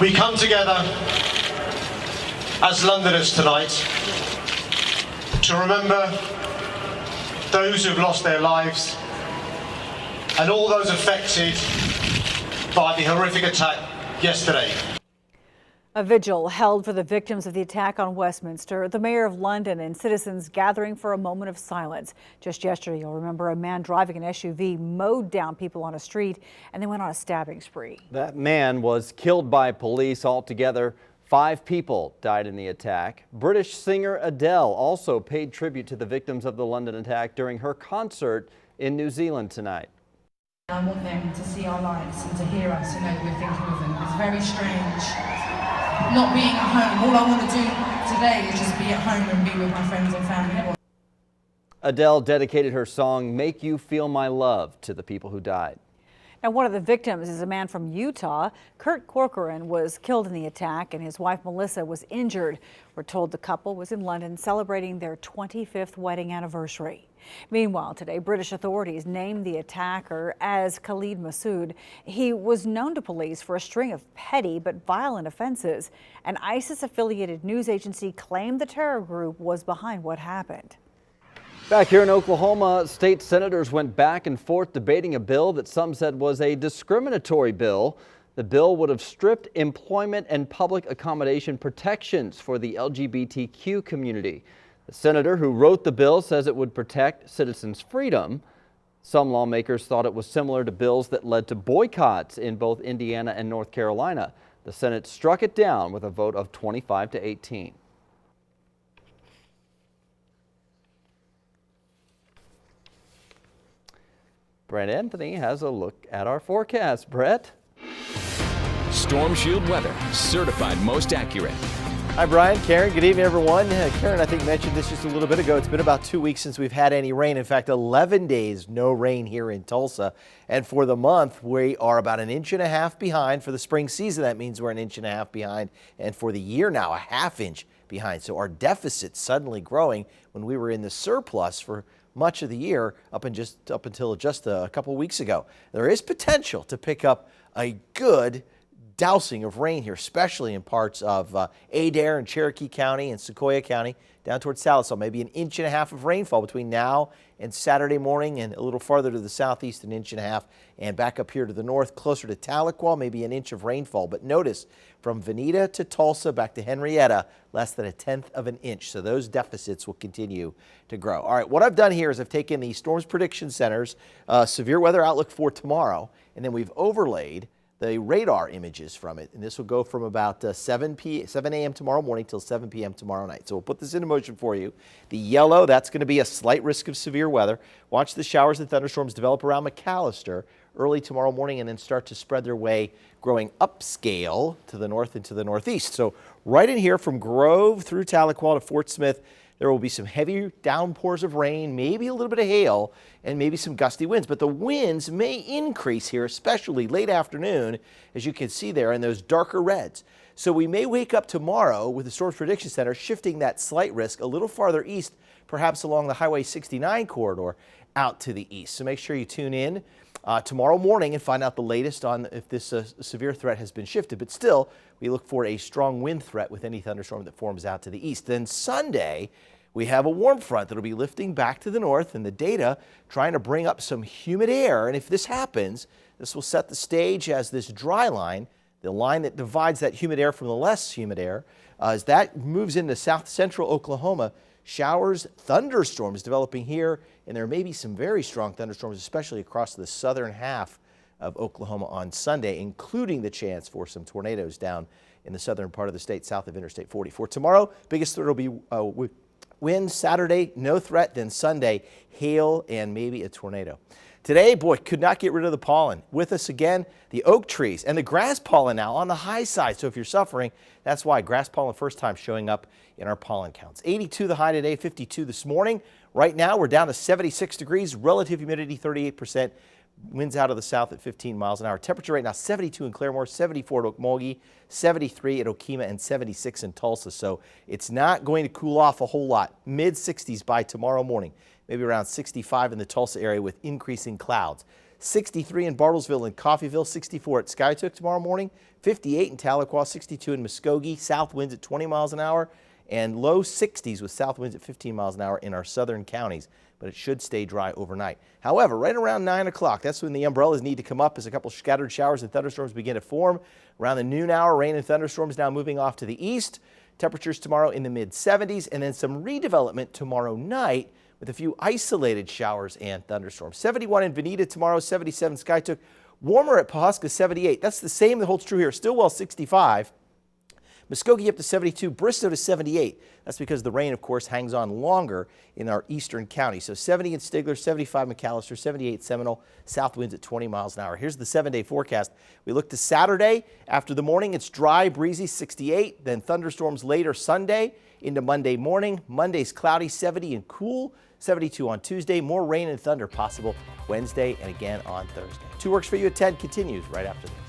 We come together as Londoners tonight to remember those who've lost their lives and all those affected by the horrific attack yesterday. A vigil held for the victims of the attack on Westminster. The mayor of London and citizens gathering for a moment of silence. Just yesterday, you'll remember a man driving an SUV mowed down people on a street and then went on a stabbing spree. That man was killed by police. Altogether, 5 people died in the attack. British singer Adele also paid tribute to the victims of the London attack during her concert in New Zealand tonight. I want them to see our lights and to hear us and know that we're thinking of them. It's very strange not being at home. All I want to do today is just be at home and be with my friends and family. Adele dedicated her song "Make You Feel My Love" to the people who died. Now, one of the victims is a man from Utah. Kurt Corcoran was killed in the attack and his wife Melissa was injured. We're told the couple was in London celebrating their 25th wedding anniversary. Meanwhile, today, British authorities named the attacker as Khalid Massoud. He was known to police for a string of petty but violent offenses. An ISIS-affiliated news agency claimed the terror group was behind what happened. Back here in Oklahoma, state senators went back and forth debating a bill that some said was a discriminatory bill. The bill would have stripped employment and public accommodation protections for the LGBTQ community. The senator who wrote the bill says it would protect citizens' freedom. Some lawmakers thought it was similar to bills that led to boycotts in both Indiana and North Carolina. The Senate struck it down with a vote of 25-18. Brett Anthony has a look at our forecast. Brett? Stormshield Weather, certified most accurate. Hi, Brian. Karen, good evening, everyone. Karen, I think, mentioned this just a little bit ago. It's been about 2 weeks since we've had any rain. In fact, 11 days, no rain here in Tulsa. And for the month, we are about 1.5 inches behind. For the spring season, that means we're 1.5 inches behind. And for the year now, 1/2 inch behind. So our deficit suddenly growing when we were in the surplus for much of the year up until just a couple weeks ago. There is potential to pick up a good dousing of rain here, especially in parts of Adair and Cherokee County and Sequoia County down towards Sallisaw. Maybe 1.5 inches of rainfall between now and Saturday morning, and a little farther to the southeast, 1.5 inches, and back up here to the north closer to Tahlequah, maybe 1 inch of rainfall. But notice from Veneta to Tulsa back to Henrietta, less than 1/10 of an inch. So those deficits will continue to grow. All right, what I've done here is I've taken the Storms Prediction Center's severe weather outlook for tomorrow, and then we've overlaid the radar images from it, and this will go from about 7 a.m. tomorrow morning till 7 p.m. tomorrow night. So we'll put this into motion for you. The yellow, that's going to be a slight risk of severe weather. Watch the showers and thunderstorms develop around McAllister early tomorrow morning and then start to spread their way, growing upscale to the north and to the northeast. So right in here from Grove through Tahlequah to Fort Smith, there will be some heavy downpours of rain, maybe a little bit of hail, and maybe some gusty winds. But the winds may increase here, especially late afternoon, as you can see there in those darker reds. So we may wake up tomorrow with the Storms Prediction Center shifting that slight risk a little farther east, perhaps along the Highway 69 corridor out to the east. So make sure you tune in tomorrow morning and find out the latest on if this severe threat has been shifted. But still, we look for a strong wind threat with any thunderstorm that forms out to the east. Then Sunday, we have a warm front that will be lifting back to the north, and the data trying to bring up some humid air. And if this happens, this will set the stage as this dry line, the line that divides that humid air from the less humid air, as that moves into south central Oklahoma. Showers, thunderstorms developing here, and there may be some very strong thunderstorms, especially across the southern half of Oklahoma on Sunday, including the chance for some tornadoes down in the southern part of the state, south of Interstate 40. For tomorrow, biggest threat will be wind. Saturday, no threat. Then Sunday, hail and maybe a tornado. Today, boy, could not get rid of the pollen. With us again, the oak trees and the grass pollen now on the high side. So if you're suffering, that's why grass pollen first time showing up in our pollen counts. 82 the high today, 52 this morning. Right now, we're down to 76 degrees, relative humidity 38%. Winds out of the south at 15 miles an hour. Temperature right now 72 in Claremore, 74 at Okmulgee, 73 at Okemah, and 76 in Tulsa. So it's not going to cool off a whole lot. Mid 60s by tomorrow morning. Maybe around 65 in the Tulsa area with increasing clouds. 63 in Bartlesville and Coffeyville, 64 at Skytook tomorrow morning, 58 in Tahlequah, 62 in Muskogee, south winds at 20 miles an hour, and low 60s with south winds at 15 miles an hour in our southern counties. But it should stay dry overnight. However, right around 9 o'clock, that's when the umbrellas need to come up as a couple scattered showers and thunderstorms begin to form. Around the noon hour, rain and thunderstorms now moving off to the east. Temperatures tomorrow in the mid-70s, and then some redevelopment tomorrow night with a few isolated showers and thunderstorms. 71 in Veneta tomorrow, 77 Skytook. Warmer at Pawhuska, 78. That's the same that holds true here. Stillwell, 65. Muskogee up to 72, Bristow to 78. That's because the rain, of course, hangs on longer in our eastern counties. So 70 in Stigler, 75 McAllister, 78 Seminole, south winds at 20 miles an hour. Here's the 7-day forecast. We look to Saturday. After the morning, it's dry, breezy, 68. Then thunderstorms later Sunday into Monday morning. Monday's cloudy, 70 and cool, 72 on Tuesday. More rain and thunder possible Wednesday and again on Thursday. 2Works for You at 10 continues right after this.